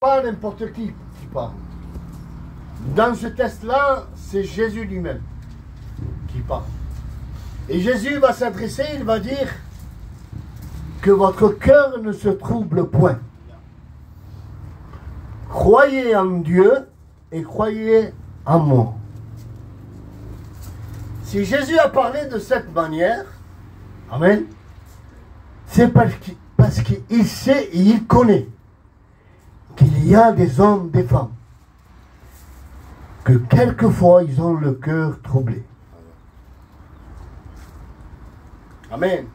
pas n'importe qui parle. Dans ce test-là, c'est Jésus lui-même qui parle. Et Jésus va s'adresser, il va dire que votre cœur ne se trouble point. Croyez en Dieu et croyez en moi. Si Jésus a parlé de cette manière, amen, c'est parce qu'il sait et il connaît qu'il y a des hommes, des femmes, que quelquefois ils ont le cœur troublé. Amen.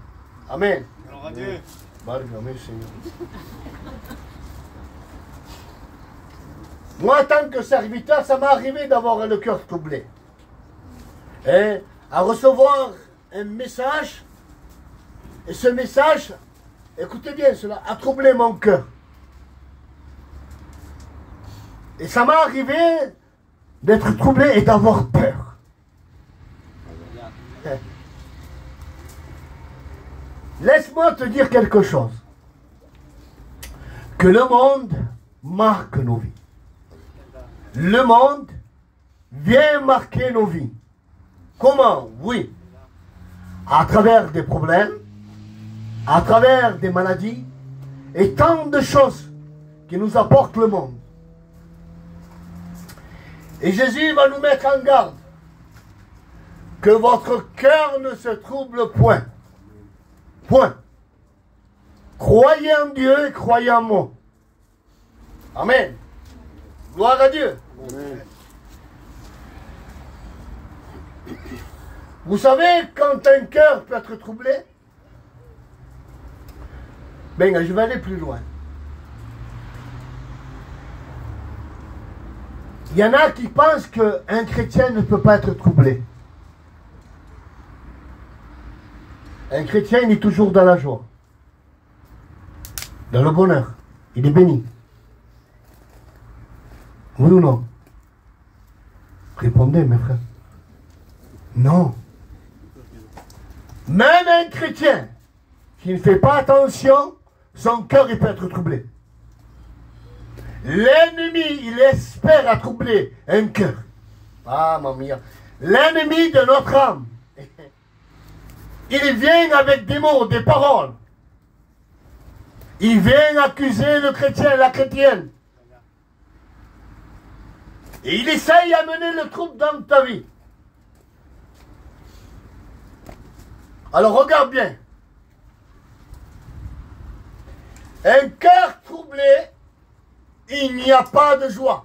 Amen. Alors à Dieu. Amen, Seigneur. Moi, en tant que serviteur, ça m'est arrivé d'avoir le cœur troublé. Et à recevoir un message, et ce message, écoutez bien cela, a troublé mon cœur. Et ça m'est arrivé d'être troublé et d'avoir peur. Laisse-moi te dire quelque chose. Que le monde marque nos vies. Le monde vient marquer nos vies. Comment? Oui. À travers des problèmes, à travers des maladies, et tant de choses qui nous apportent le monde. Et Jésus va nous mettre en garde. Que votre cœur ne se trouble point. Point. Croyez en Dieu et croyez en moi. Amen. Gloire à Dieu. Amen. Vous savez, quand un cœur peut être troublé, ben, je vais aller plus loin. Il y en a qui pensent qu'un chrétien ne peut pas être troublé. Un chrétien, il est toujours dans la joie, dans le bonheur. Il est béni. Oui ou non? Répondez, mes frères. Non. Même un chrétien qui ne fait pas attention, son cœur il peut être troublé. L'ennemi, il espère à troubler un cœur. Ah, mon mia. L'ennemi de notre âme. Il vient avec des mots, des paroles. Il vient accuser le chrétien, la chrétienne. Et il essaye d'amener le trouble dans ta vie. Alors regarde bien. Un cœur troublé, il n'y a pas de joie.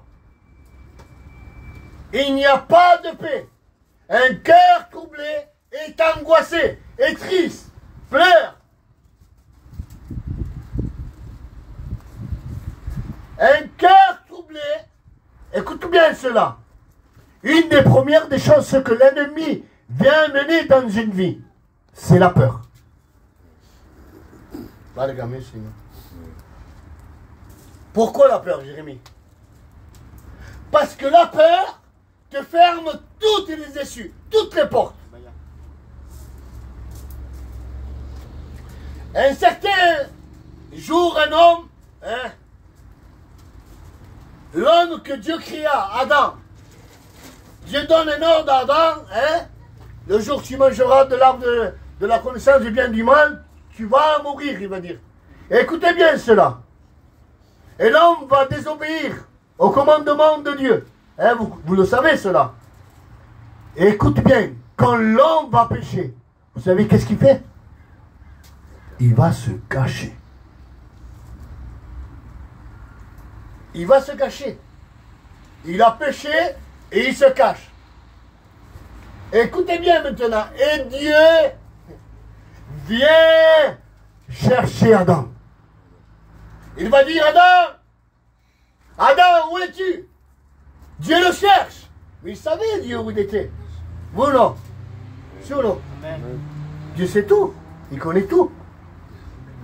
Il n'y a pas de paix. Un cœur troublé est angoissé, est triste, pleure. Un cœur troublé, écoute bien cela. Une des premières des choses que l'ennemi vient mener dans une vie, c'est la peur. Pourquoi la peur, Jérémie? Parce que la peur te ferme toutes les issues, toutes les portes. Un certain jour, un homme, hein, l'homme que Dieu créa, Adam, Dieu donne un ordre à Adam, hein, le jour que tu mangeras de l'arbre de la connaissance du bien et du mal, tu vas mourir, il va dire. Et écoutez bien cela. Et l'homme va désobéir au commandement de Dieu. Hein, vous le savez cela. Et écoute bien, quand l'homme va pécher, vous savez qu'est-ce qu'il fait? Il va se cacher. Il va se cacher. Il a péché et il se cache. Écoutez bien maintenant. Et Dieu vient chercher Adam. Il va dire, Adam, Adam, où es-tu? Dieu le cherche. Mais il savait Dieu où il était. Vous non? Sûr non? Dieu sait tout. Il connaît tout.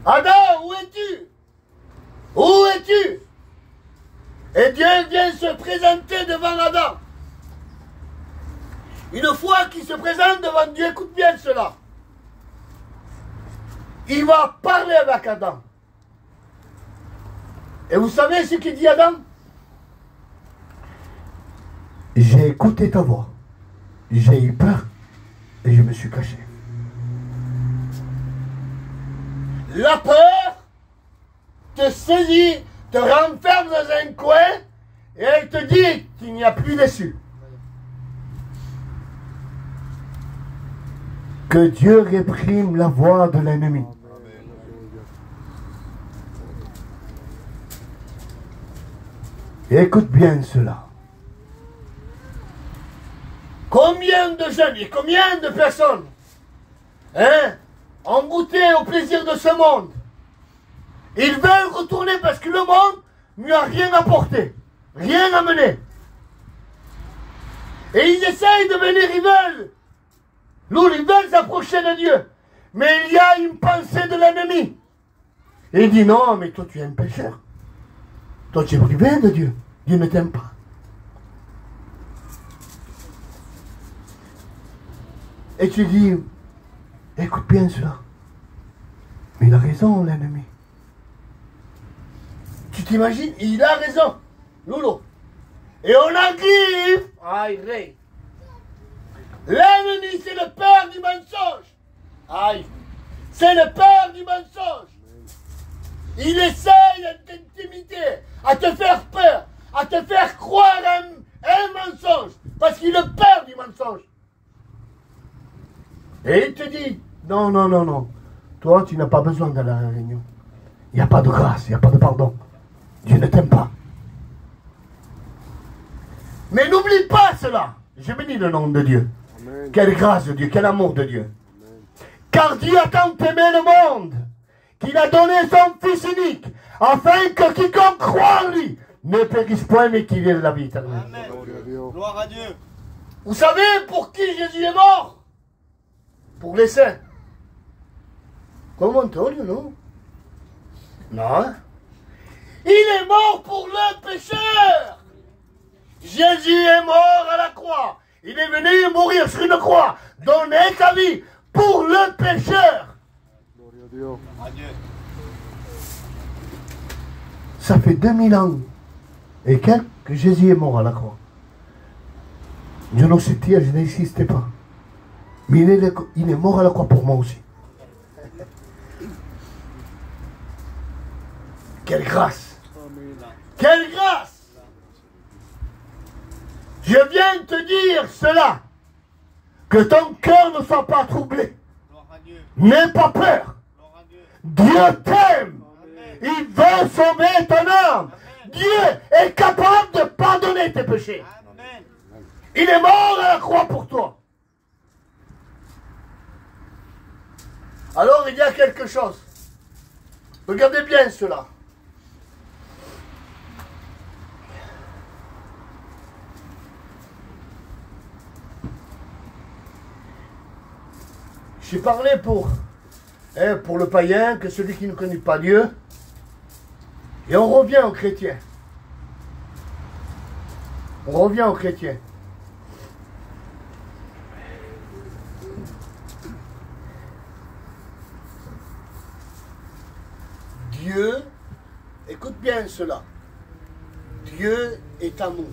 Adam, où es-tu? Où es-tu? Et Dieu vient se présenter devant Adam. Une fois qu'il se présente devant Dieu, écoute bien cela. Il va parler avec Adam. Et vous savez ce qu'il dit Adam? J'ai écouté ta voix, j'ai eu peur et je me suis caché. La peur te saisit, te renferme dans un coin et elle te dit qu'il n'y a plus d'issue. Que Dieu réprime la voix de l'ennemi. Écoute bien cela. Combien de jeunes et combien de personnes ont goûté au plaisir de ce monde? Ils veulent retourner parce que le monde ne lui a rien apporté, rien amené. Et ils essayent de venir, ils veulent s'approcher de Dieu. Mais il y a une pensée de l'ennemi. Et il dit non, mais toi tu es un pécheur. Toi tu es privé de Dieu. Dieu ne t'aime pas. Et tu dis, écoute bien cela. Mais il a raison, l'ennemi. Tu t'imagines, il a raison, Loulou. Et on arrive, aïe, l'ennemi c'est le père du mensonge. Aïe, c'est le père du mensonge. Il essaye de t'intimider, à te faire peur, à te faire croire un mensonge, parce qu'il est le père du mensonge. Et il te dit, non, non, non, non, toi tu n'as pas besoin d'aller à la réunion. Il n'y a pas de grâce, il n'y a pas de pardon. Dieu ne t'aime pas. Mais n'oublie pas cela. Je bénis le nom de Dieu. Amen. Quelle grâce de Dieu, quel amour de Dieu. Amen. Car Dieu a tant aimé le monde qu'il a donné son Fils unique, afin que quiconque croit en lui ne périsse point, mais qu'il ait la vie éternelle. Amen. Gloire à Dieu. Vous savez pour qui Jésus est mort? Pour les saints. Comme Antonio, non? Non. Il est mort pour le pécheur. Jésus est mort à la croix. Il est venu mourir sur une croix, donner sa vie pour le pécheur. Gloire à Dieu. Ça fait 2000 ans et quelques que Jésus est mort à la croix. Je ne sais dire, je n'insistais pas. Mais il est mort à la croix pour moi aussi. Quelle grâce! Quelle grâce! Je viens te dire cela, que ton cœur ne soit pas troublé. N'aie pas peur. Dieu t'aime. Il veut sauver ton âme. Dieu est capable de pardonner tes péchés. Il est mort à la croix pour toi. Alors il y a quelque chose. Regardez bien cela. J'ai parlé pour le païen, que celui qui ne connaît pas Dieu. Et on revient aux chrétiens. On revient aux chrétiens. Dieu, écoute bien cela. Dieu est amour.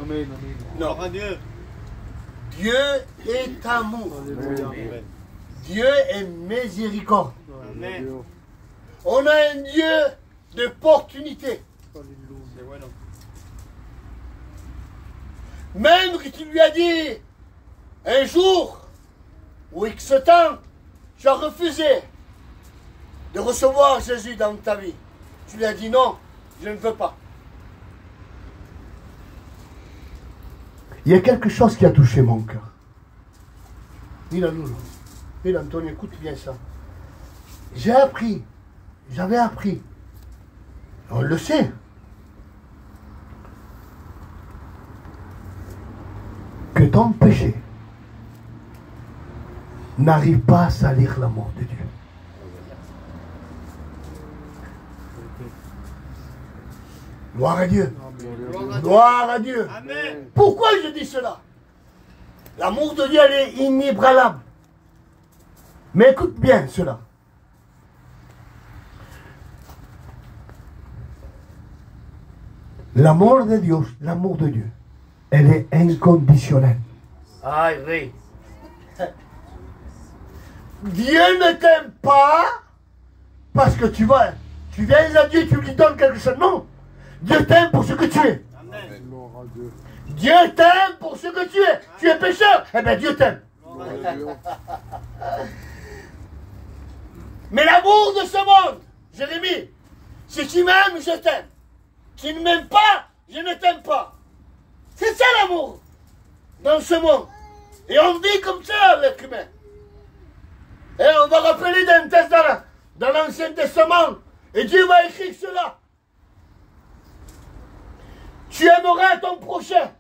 Amen. Non. Gloire à Dieu. Dieu est amour. Amen. Dieu est miséricorde. Amen. On a un Dieu d'opportunité. C'est bueno. Même que tu lui as dit un jour ou X temps, tu as refusé de recevoir Jésus dans ta vie. Tu lui as dit non, je ne veux pas. Il y a quelque chose qui a touché mon cœur. Mira, Lulu. Mira, Antonio, écoute bien ça. J'avais appris. On le sait. Que ton péché n'arrive pas à salir l'amour de Dieu. Gloire à Dieu. Gloire à Dieu. Amen. Pourquoi je dis cela? L'amour de Dieu, elle est inébranlable. Mais écoute bien cela. L'amour de Dieu, elle est inconditionnelle. Ah oui. Dieu ne t'aime pas parce que tu viens à Dieu, tu lui donnes quelque chose. Non. Dieu t'aime pour ce que tu es. Amen. Gloire à Dieu. Dieu t'aime pour ce que tu es. Tu es pécheur. Eh bien, Dieu t'aime. Gloire à Dieu. Mais l'amour de ce monde, Jérémie, si tu m'aimes, je t'aime. Tu ne m'aimes pas, je ne t'aime pas. C'est ça l'amour dans ce monde. Et on vit comme ça, l'être humain. Et on va rappeler dans le texte dans l'Ancien Testament. Et Dieu va écrire cela. Tu aimeras ton prochain.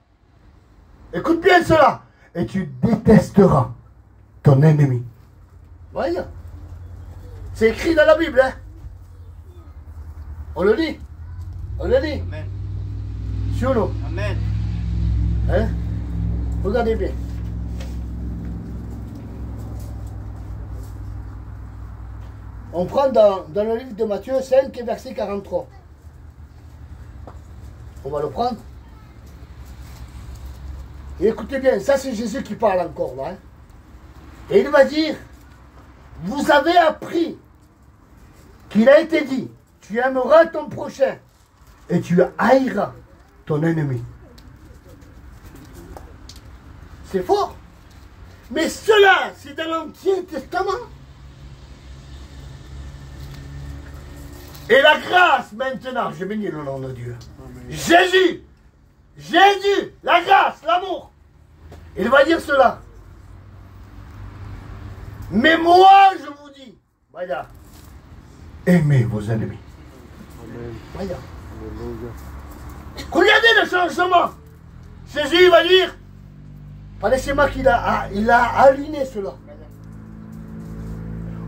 Écoute bien cela. Et tu détesteras ton ennemi. Voyez. C'est écrit dans la Bible. Hein? On le lit. On le lit. Amen. Sur nous. Amen. Hein? Regardez bien. On prend dans le livre de Matthieu 5 et verset 43. On va le prendre. Et écoutez bien, ça c'est Jésus qui parle encore là. Hein? Et il va dire, vous avez appris qu'il a été dit, tu aimeras ton prochain et tu haïras ton ennemi. C'est fort. Mais cela, c'est dans l'Ancien Testament. Et la grâce maintenant, je bénis le nom de Dieu. Amen. Jésus, la grâce, l'amour. Il va dire cela. Mais moi, je vous dis, voyez, Aimez vos ennemis. Amen. voyez. Alléluia. Regardez le changement. Jésus va dire, laissez-moi qu'il il a aligné cela.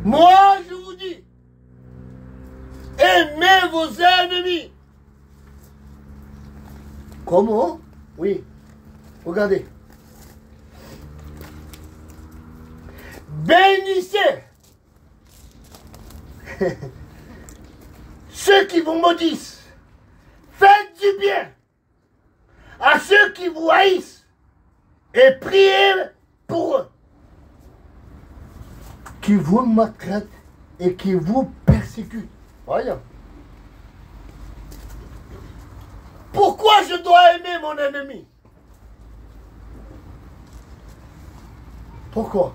Moi, je vous dis, aimez vos ennemis. Comment? Oui. Regardez. Bénissez ceux qui vous maudissent. Faites du bien à ceux qui vous haïssent et priez pour eux qui vous maltraitent et qui vous persécutent. Voyons. Pourquoi je dois aimer mon ennemi? Pourquoi?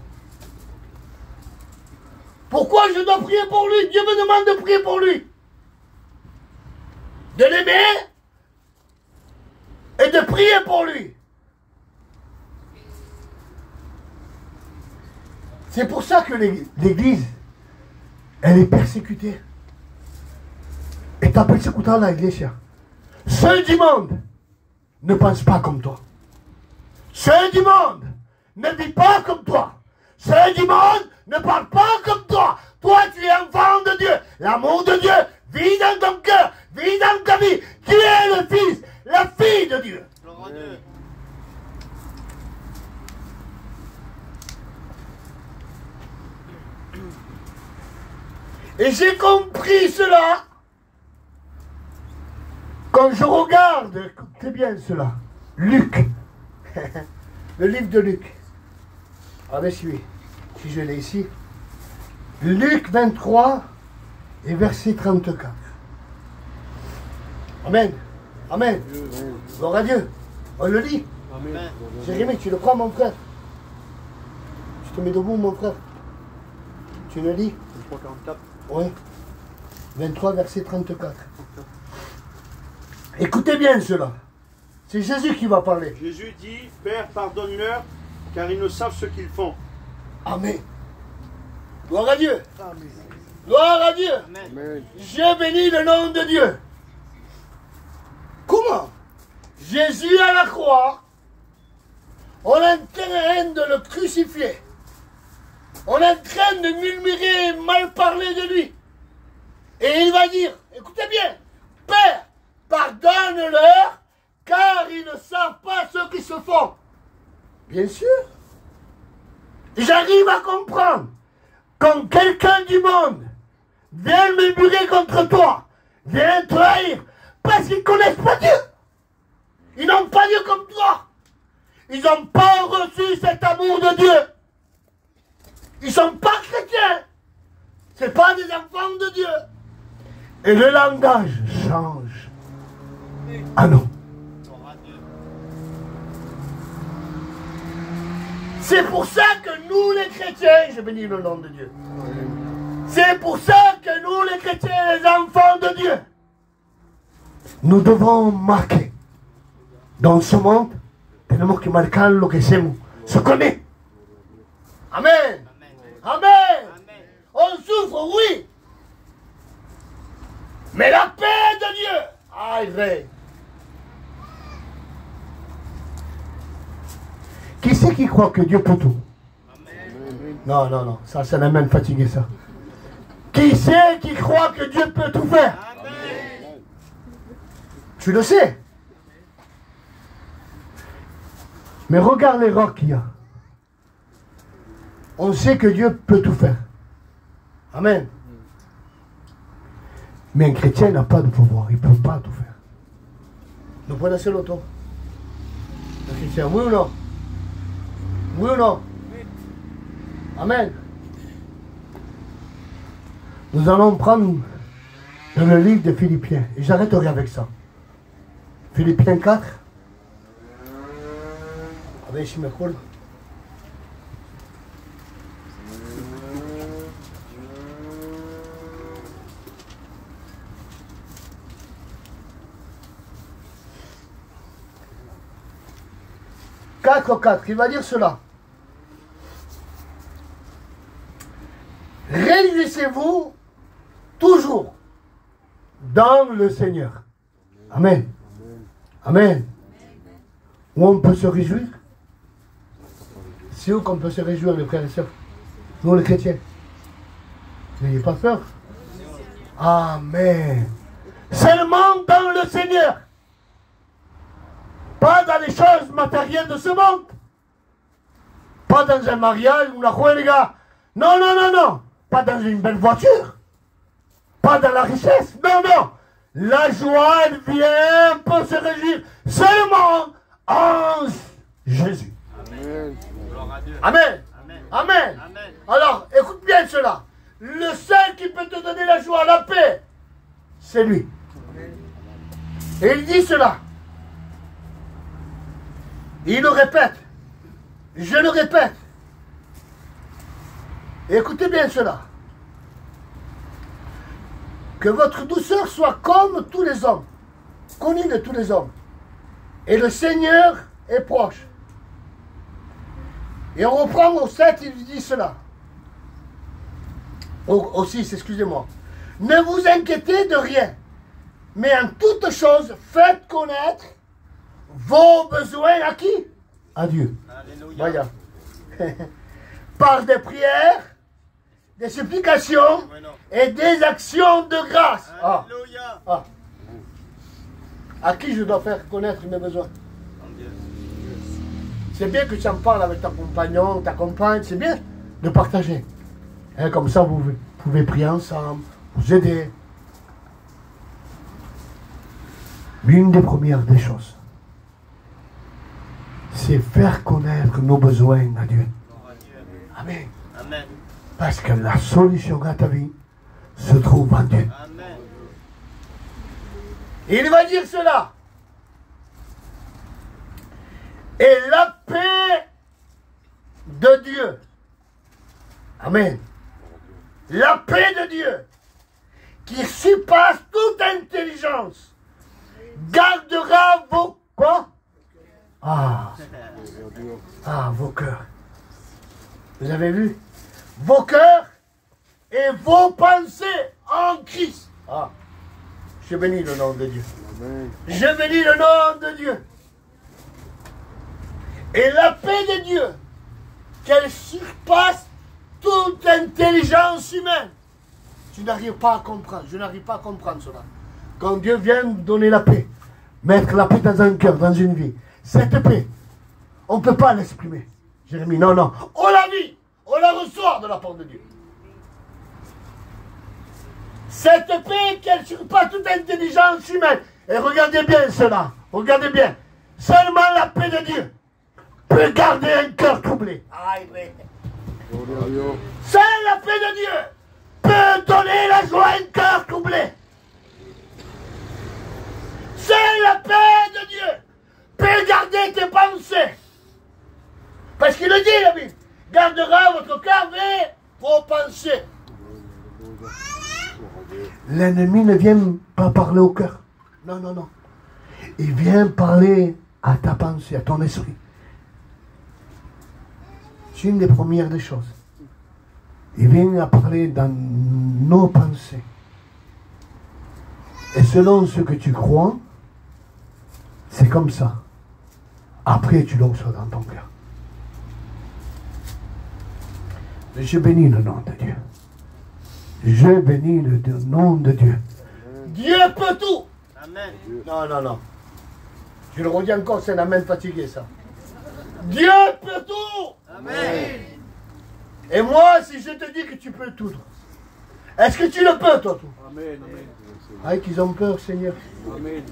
Pourquoi je dois prier pour lui? Dieu me demande de prier pour lui. De l'aimer et de prier pour lui. C'est pour ça que l'Église, elle est persécutée. Está persecutada la iglesia. Ceux du monde ne pensent pas comme toi. Ceux du monde ne vivent pas comme toi. Ceux du monde ne parlent pas comme toi. Toi, tu es enfant de Dieu. L'amour de Dieu vit dans ton cœur, vit dans ta vie. Tu es le fils, la fille de Dieu. Gloire à Dieu. Et j'ai compris cela quand je regarde, écoutez bien cela, Luc, le livre de Luc. Allez, si je l'ai ici. Luc 23 et verset 34. Amen. Amen. Amen. Gloire à Dieu. On le lit. Amen. Jérémie, tu le prends, mon frère. Je te mets debout, mon frère. Tu le lis? 344. Oui. 23, verset 34. Écoutez bien cela. C'est Jésus qui va parler. Jésus dit, Père, pardonne-leur, car ils ne savent ce qu'ils font. Amen. Gloire à Dieu. Gloire à Dieu. Amen. Je bénis le nom de Dieu. Comment? Jésus à la croix, on est en train de le crucifier. On est en train de murmurer et mal parler de lui. Et il va dire, écoutez bien, Père, pardonne-leur, car ils ne savent pas ce qu'ils se font. Bien sûr. J'arrive à comprendre. Quand quelqu'un du monde vient murmurer contre toi, vient te trahir, parce qu'ils ne connaissent pas Dieu. Ils n'ont pas Dieu comme toi. Ils n'ont pas reçu cet amour de Dieu. Ils ne sont pas chrétiens. Ce pas des enfants de Dieu. Et le langage change. Ah non. C'est pour ça que nous les chrétiens, je bénis le nom de Dieu. C'est pour ça que nous les chrétiens, les enfants de Dieu, nous devons marquer dans ce monde, tenemos que marcar lo que somos, se connaît. Amen. Amen. On souffre, oui. Mais la paix de Dieu, il règne. Qui c'est qui croit que Dieu peut tout? Non, non, non, ça c'est la même fatigué ça. Qui c'est qui croit que Dieu peut tout faire? Amen. Tu le sais. Mais regarde les rocs qu'il y a. On sait que Dieu peut tout faire. Amen. Mais un chrétien n'a pas de pouvoir, il ne peut pas tout faire. Nous prenons seul auto. Un chrétien, oui ou non? Oui ou non? Amen. Nous allons prendre dans le livre de Philippiens. Et j'arrêterai avec ça. Philippiens 4. Avec je me colle. Il va dire cela. Réjouissez-vous toujours dans le Seigneur. Amen. Amen. Où on peut se réjouir? C'est où qu'on peut se réjouir, les frères et sœurs? Nous, les chrétiens. N'ayez pas peur. Amen. Seulement dans le Seigneur. Pas dans les choses matérielles de ce monde. Pas dans un mariage ou la joie, les gars. Non, non, non, non. Pas dans une belle voiture. Pas dans la richesse. Non, non. La joie, elle vient pour se réjouir seulement en Jésus. Amen. Amen. Amen. Amen. Alors, écoute bien cela. Le seul qui peut te donner la joie, la paix, c'est lui. Et il dit cela. Il le répète. Je le répète. Écoutez bien cela. Que votre douceur soit comme tous les hommes, connue de tous les hommes. Et le Seigneur est proche. Et on reprend au 7, il dit cela. Au 6, excusez-moi. Ne vous inquiétez de rien, mais en toute chose, faites connaître vos besoins à qui? À Dieu. Alléluia. Voilà. Par des prières, des supplications et des actions de grâce. Alléluia. Ah. À qui je dois faire connaître mes besoins? C'est bien que tu en parles avec ton compagnon, ta compagne, c'est bien de partager. Hein, comme ça, vous pouvez prier ensemble, vous aider. Mais une des premières des choses, c'est faire connaître nos besoins à Dieu. Amen. Amen. Parce que la solution à ta vie se trouve en Dieu. Amen. Il va dire cela. Et la paix de Dieu. Amen. La paix de Dieu, qui surpasse toute intelligence, gardera vos quoi? Vos cœurs. Vous avez vu? Vos cœurs et vos pensées en Christ. Je bénis le nom de Dieu. Amen. Je bénis le nom de Dieu. Et la paix de Dieu, qu'elle surpasse toute intelligence humaine. Tu n'arrives pas à comprendre. Je n'arrive pas à comprendre cela. Quand Dieu vient donner la paix, mettre la paix dans un cœur, dans une vie, cette paix, on ne peut pas l'exprimer. Jérémie, non, non. On la vit, on la reçoit de la part de Dieu. Cette paix qu'elle surpasse toute intelligence humaine. Et regardez bien cela. Regardez bien. Seulement la paix de Dieu peut garder un cœur troublé. Aïe, mais... Seule la paix de Dieu peut donner la joie à un cœur troublé. Seule la paix de Dieu peut garder tes pensées. Parce qu'il le dit, la Bible. Gardera votre cœur mais vos pensées. L'ennemi ne vient pas parler au cœur. Non, non, non. Il vient parler à ta pensée, à ton esprit. C'est une des premières des choses. Il vient à parler dans nos pensées. Et selon ce que tu crois, c'est comme ça. Après, tu le reçois dans ton cœur. Je bénis le nom de Dieu. Je bénis le nom de Dieu. Dieu peut tout. Amen. Non, non, non. Je le redis encore, c'est un amen fatigué, ça. Dieu peut tout. Amen. Et moi, si je te dis que tu peux tout, est-ce que tu le peux, toi, tout? Amen. Amen. Ah, qu'ils ont peur, Seigneur. Amen.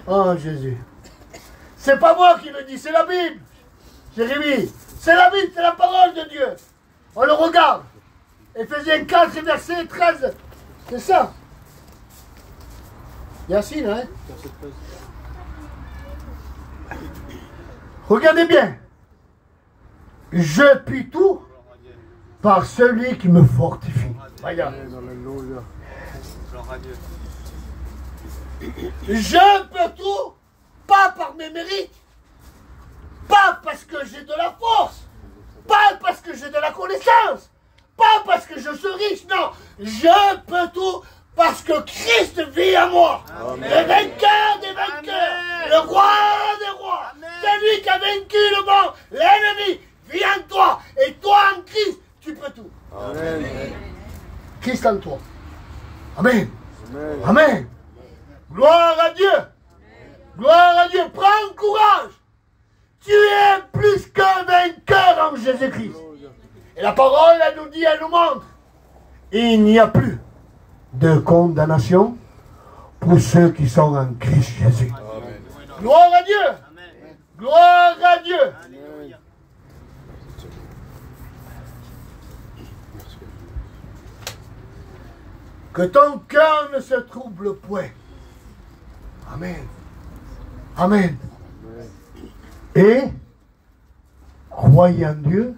Oh, Jésus. C'est pas moi qui le dis, c'est la Bible. Jérémie, c'est la Bible, c'est la parole de Dieu. On le regarde. Éphésiens 4, verset 13. C'est ça. Yacine, hein? Regardez bien. Je puis tout par celui qui me fortifie. Regarde. Je peux tout, pas par mes mérites, pas parce que j'ai de la force, pas parce que j'ai de la connaissance, pas parce que je suis riche, non. Je peux tout parce que Christ vit en moi. Amen. Le vainqueur des vainqueurs, amen. Le roi des rois, celui qui a vaincu le monde, l'ennemi vit en toi. Et toi en Christ, tu peux tout. Amen. Christ en toi. Amen. Amen. Amen. Gloire à Dieu. Gloire à Dieu. Prends courage. Tu es plus qu'un vainqueur en Jésus-Christ. Et la parole, elle nous dit, elle nous montre. Il n'y a plus de condamnation pour ceux qui sont en Christ Jésus. Amen. Gloire à Dieu. Amen. Gloire à Dieu. Amen. Que ton cœur ne se trouble point. Amen. Amen. Et croyez en Dieu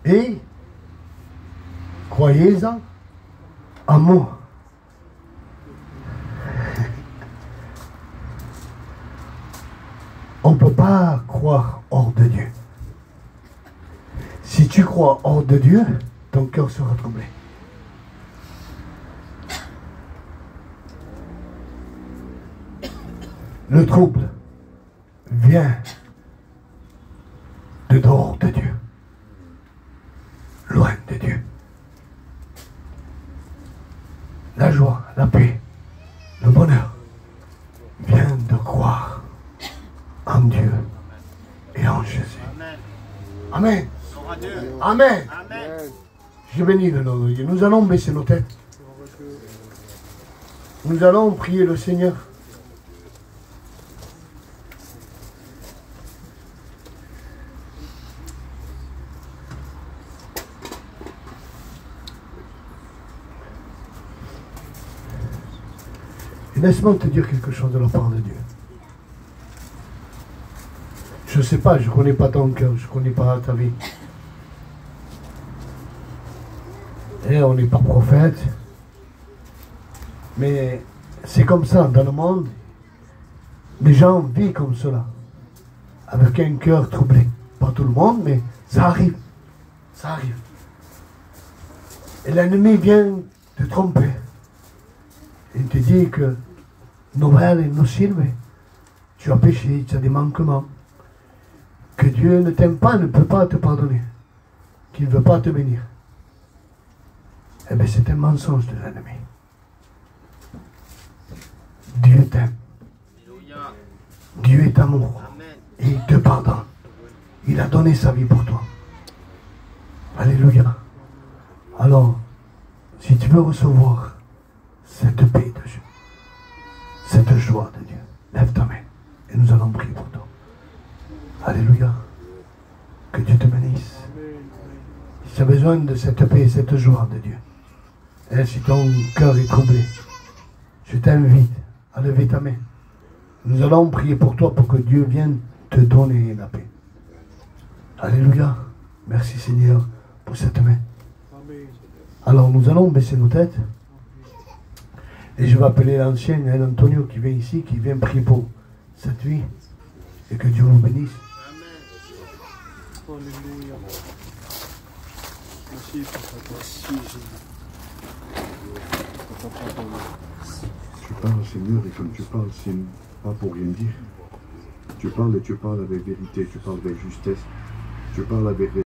et croyez-en en moi. On ne peut pas croire hors de Dieu. Si tu crois hors de Dieu, ton cœur sera troublé. Le trouble vient de dehors de Dieu, loin de Dieu. La joie, la paix, le bonheur vient de croire en Dieu et en Jésus. Amen. Amen. Amen. Je bénis le nom de Dieu. Nous allons baisser nos têtes. Nous allons prier le Seigneur. Et laisse-moi te dire quelque chose de la part de Dieu. Je ne sais pas, je ne connais pas ton cœur, je ne connais pas ta vie. Et on n'est pas prophète. Mais c'est comme ça, dans le monde, les gens vivent comme cela. Avec un cœur troublé. Pas tout le monde, mais ça arrive. Ça arrive. Et l'ennemi vient te tromper. Il te dit que Noël nous sirve. Tu as péché, tu as des manquements. Que Dieu ne t'aime pas, ne peut pas te pardonner. Qu'il ne veut pas te bénir. Eh bien, c'est un mensonge de l'ennemi. Dieu t'aime. Dieu est amour. Et il te pardonne. Il a donné sa vie pour toi. Alléluia. Alors, si tu veux recevoir cette paix de Dieu, cette joie de Dieu, lève ta main. Et nous allons prier pour toi. Alléluia. Que Dieu te bénisse. Si tu as besoin de cette paix et cette joie de Dieu, et si ton cœur est troublé, je t'invite à lever ta main. Nous allons prier pour toi pour que Dieu vienne te donner la paix. Alléluia. Merci Seigneur pour cette main. Alors nous allons baisser nos têtes. Et je vais appeler l'ancien Antonio qui vient ici, qui vient prier pour cette vie. Et que Dieu nous bénisse. Alléluia. Merci, Jésus. Tu parles, Seigneur, et quand tu parles, c'est pas pour rien dire. Tu parles et tu parles avec vérité, tu parles avec justesse, tu parles avec